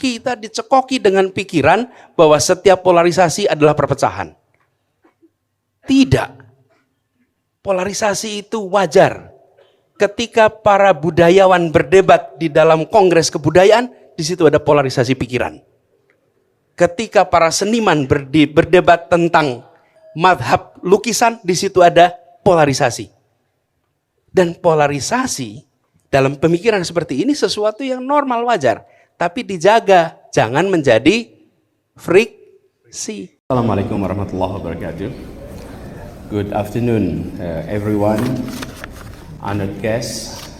kita dicekoki dengan pikiran bahwa setiap polarisasi adalah perpecahan. Tidak. Polarisasi itu wajar. Ketika para budayawan berdebat di dalam kongres kebudayaan, di situ ada polarisasi pikiran. Ketika para seniman berdebat tentang madhab lukisan, di situ ada polarisasi. Dan polarisasi dalam pemikiran seperti ini sesuatu yang normal, wajar. Tapi dijaga, jangan menjadi friksi. Assalamualaikum warahmatullahi wabarakatuh. Good afternoon, everyone, honored guests,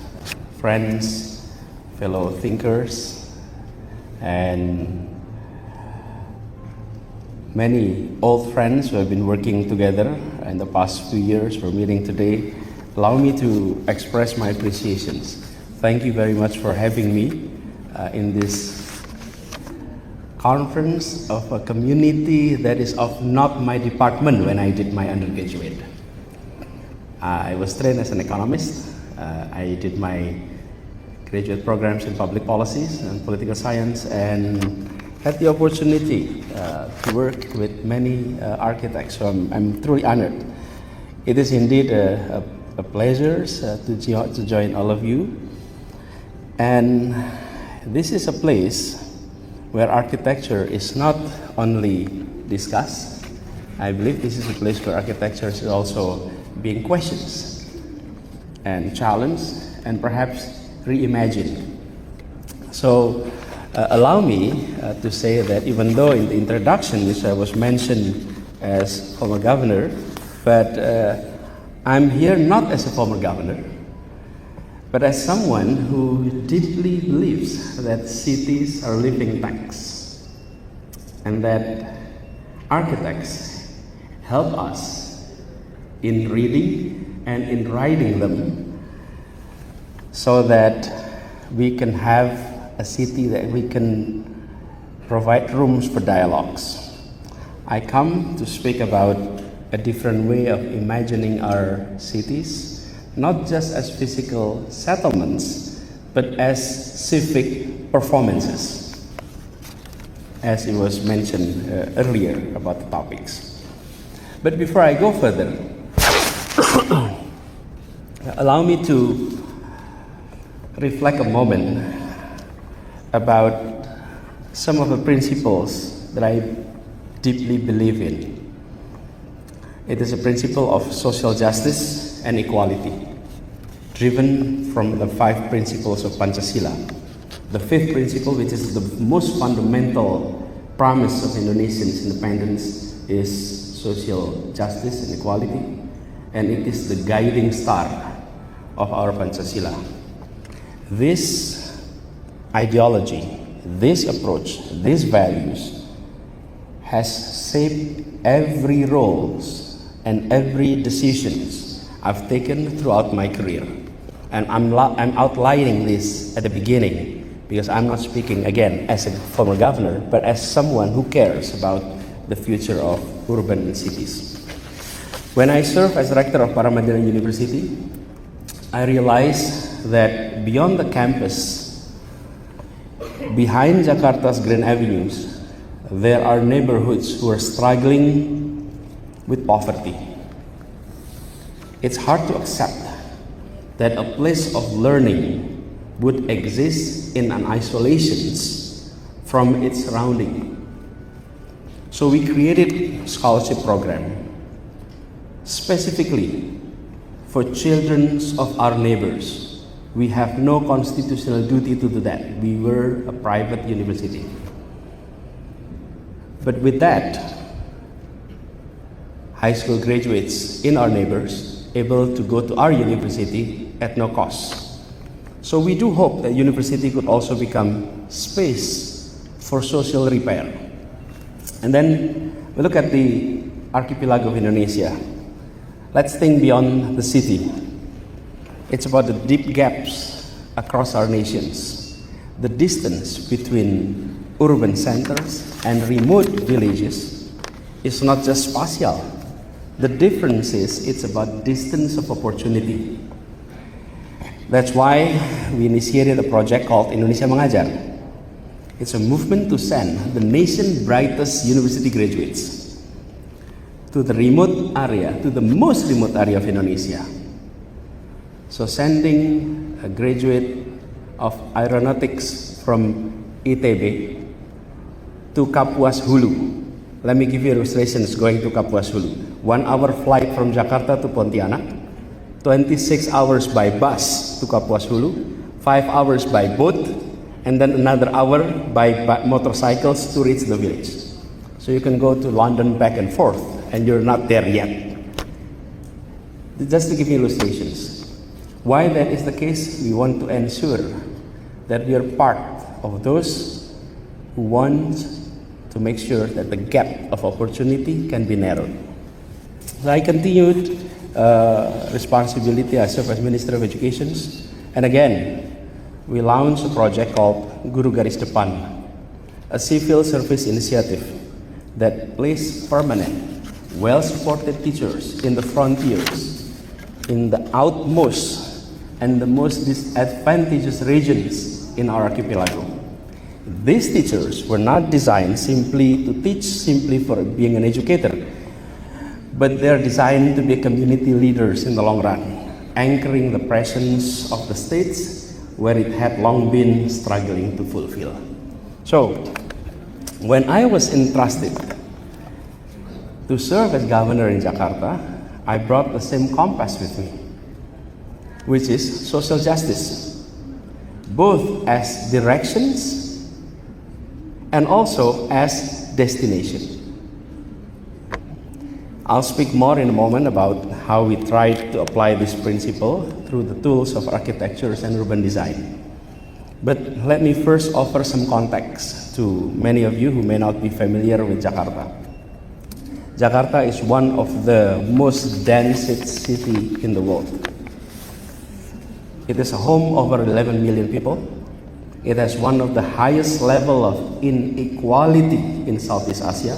friends, fellow thinkers, and many old friends who have been working together in the past few years for meeting today. Allow me to express my appreciations. Thank you very much for having me in this conference of a community that is of not my department when I did my undergraduate. I was trained as an economist. I did my graduate programs in public policies and political science and had the opportunity to work with many architects, so I'm truly honored. It is indeed a pleasure to join all of you. And this is a place where architecture is not only discussed. I believe this is a place where architecture is also being questioned and challenged and perhaps reimagined. So allow me to say that even though in the introduction which I was mentioned as former governor, but I'm here not as a former governor, but as someone who deeply believes that cities are living tanks and that architects help us in reading and in writing them so that we can have a city that we can provide rooms for dialogues. I come to speak about a different way of imagining our cities, not just as physical settlements, but as civic performances, as it was mentioned earlier about the topics. But before I go further, allow me to reflect a moment about some of the principles that I deeply believe in. It is a principle of social justice and equality, driven from the 5 principles of Pancasila. The 5th principle, which is the most fundamental promise of Indonesians' independence, is social justice and equality, and it is the guiding star of our Pancasila. This ideology, this approach, these values has shaped every roles and every decisions I've taken throughout my career. And I'm outlining this at the beginning because I'm not speaking again as a former governor, but as someone who cares about the future of urban cities. When I served as rector of Paramadina University, I realized that beyond the campus, behind Jakarta's grand avenues, there are neighborhoods who are struggling with poverty. It's hard to accept that a place of learning would exist in an isolation from its surrounding. So we created a scholarship program specifically for children of our neighbors. We have no constitutional duty to do that. We were a private university. But with that, high school graduates in our neighbors able to go to our university at no cost. So we do hope that university could also become space for social repair. And then we look at the archipelago of Indonesia. Let's think beyond the city. It's about the deep gaps across our nations. The distance between urban centers and remote villages is not just spatial. The difference is it's about distance of opportunity. That's why we initiated a project called Indonesia Mengajar. It's a movement to send the nation's brightest university graduates to the remote area, to the most remote area of Indonesia. So sending a graduate of aeronautics from ITB to Kapuas Hulu. Let me give you illustrations going to Kapuas Hulu. 1 hour flight from Jakarta to Pontianak, 26 hours by bus to Kapuas Hulu, 5 hours by boat, and then another hour by motorcycles to reach the village. So you can go to London back and forth, and you're not there yet. Just to give you illustrations. Why that is the case, we want to ensure that we are part of those who want to make sure that the gap of opportunity can be narrowed. So I continued responsibility. I serve as Minister of Education, and again, we launched a project called Guru Garis Depan, a civil service initiative that places permanent, well-supported teachers in the frontiers, in the outmost and the most disadvantaged regions in our archipelago. These teachers were not designed simply to teach, simply for being an educator, but they're designed to be community leaders in the long run, anchoring the presence of the states where it had long been struggling to fulfill. So, when I was entrusted to serve as governor in Jakarta, I brought the same compass with me, which is social justice, both as directions and also as destination. I'll speak more in a moment about how we tried to apply this principle through the tools of architecture and urban design. But let me first offer some context to many of you who may not be familiar with Jakarta. Jakarta is one of the most dense cities in the world. It is a home of over 11 million people. It has one of the highest level of inequality in Southeast Asia,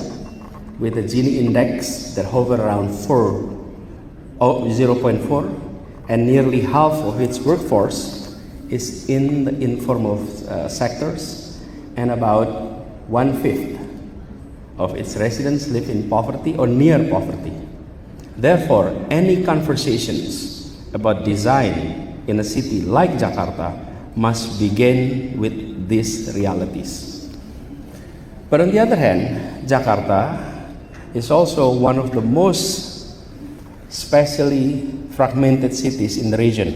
with a Gini index that hover around 0.4, and nearly half of its workforce is in the informal sectors, and about 1/5 of its residents live in poverty or near poverty. Therefore, any conversations about design in a city like Jakarta must begin with these realities. But on the other hand, Jakarta is also one of the most spatially fragmented cities in the region.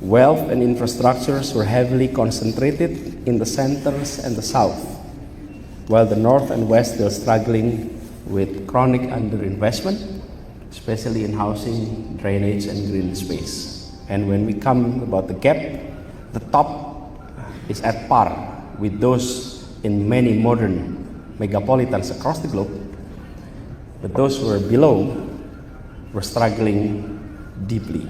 Wealth and infrastructures were heavily concentrated in the centers and the south, while the north and west were struggling with chronic underinvestment, especially in housing, drainage, and green space. And when we come about the gap, the top is at par with those in many modern megapolitans across the globe, but those who are below were struggling deeply.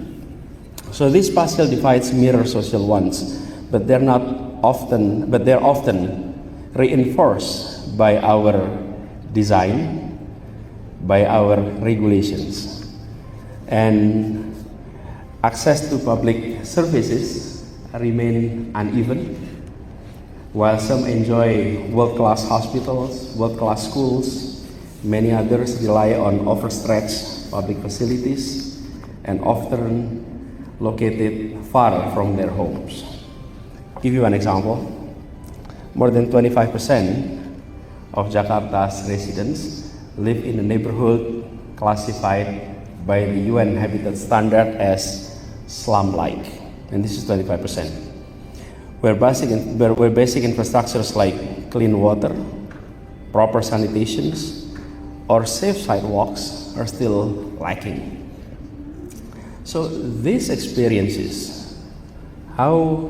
So these spatial divides mirror social ones, but they're often reinforced by our design, by our regulations, and access to public services remain uneven. While some enjoy world-class hospitals, world-class schools, many others rely on overstretched public facilities and often located far from their homes. Give you an example. More than 25% of Jakarta's residents live in a neighborhood classified by the UN Habitat Standard as slum-like, and this is 25%. Where basic infrastructures like clean water, proper sanitations, or safe sidewalks are still lacking. So these experiences, how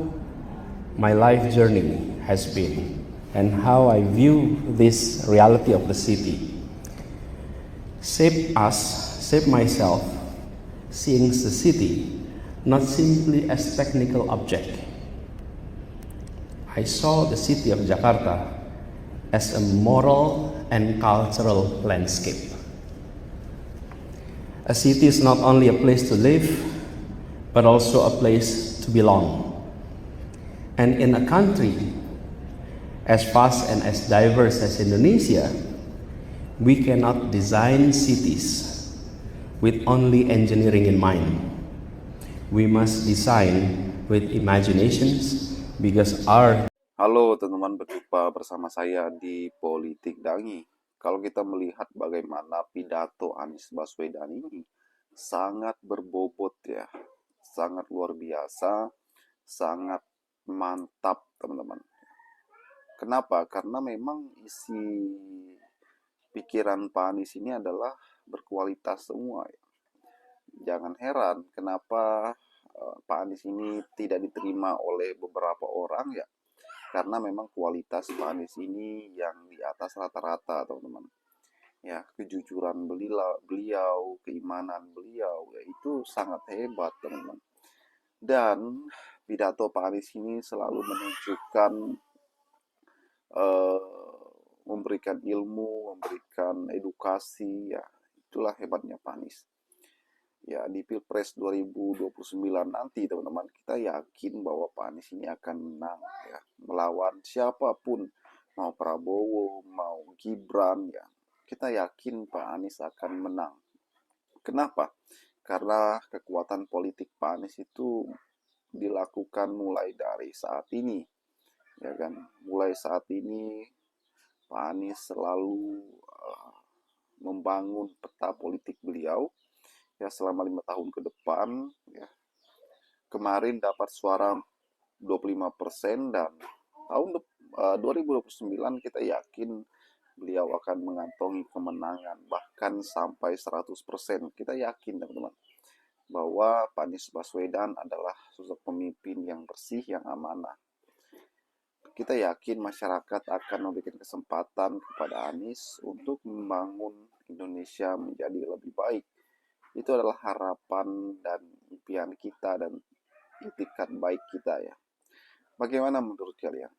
my life journey has been, and how I view this reality of the city, shape myself, seeing the city not simply as technical object. I saw the city of Jakarta as a moral and cultural landscape. A city is not only a place to live, but also a place to belong. And in a country as vast and as diverse as Indonesia, we cannot design cities with only engineering in mind. We must design with imaginations because our Halo teman-teman, berjumpa bersama saya di Politik Dangi. Kalau kita melihat bagaimana pidato Anies Baswedan ini sangat berbobot ya, sangat luar biasa, sangat mantap teman-teman. Kenapa? Karena memang isi pikiran Pak Anies ini adalah berkualitas semua ya. Jangan heran kenapa Pak Anies ini tidak diterima oleh beberapa orang ya, karena memang kualitas Pak Anies ini yang di atas rata-rata teman-teman ya. Kejujuran beliau, keimanan beliau ya, itu sangat hebat teman-teman. Dan pidato Pak Anies ini selalu menunjukkan memberikan ilmu, memberikan edukasi ya. Itulah hebatnya Pak Anies ya. Di Pilpres 2029 nanti teman-teman, kita yakin bahwa Pak Anies ini akan menang ya, melawan siapapun, mau Prabowo, mau Gibran ya. Kita yakin Pak Anies akan menang. Kenapa? Karena kekuatan politik Pak Anies itu dilakukan mulai dari saat ini ya kan. Mulai saat ini Pak Anies selalu membangun peta politik beliau ya selama 5 tahun ke depan ya. Kemarin dapat suara 25% dan tahun 2029 kita yakin beliau akan mengantongi kemenangan bahkan sampai 100%. Kita yakin teman-teman bahwa Pak Anies Baswedan adalah sosok pemimpin yang bersih, yang amanah. Kita yakin masyarakat akan memberikan kesempatan kepada Anies untuk membangun Indonesia menjadi lebih baik. Itu adalah harapan dan impian kita dan itikat baik kita ya. Bagaimana menurut kalian?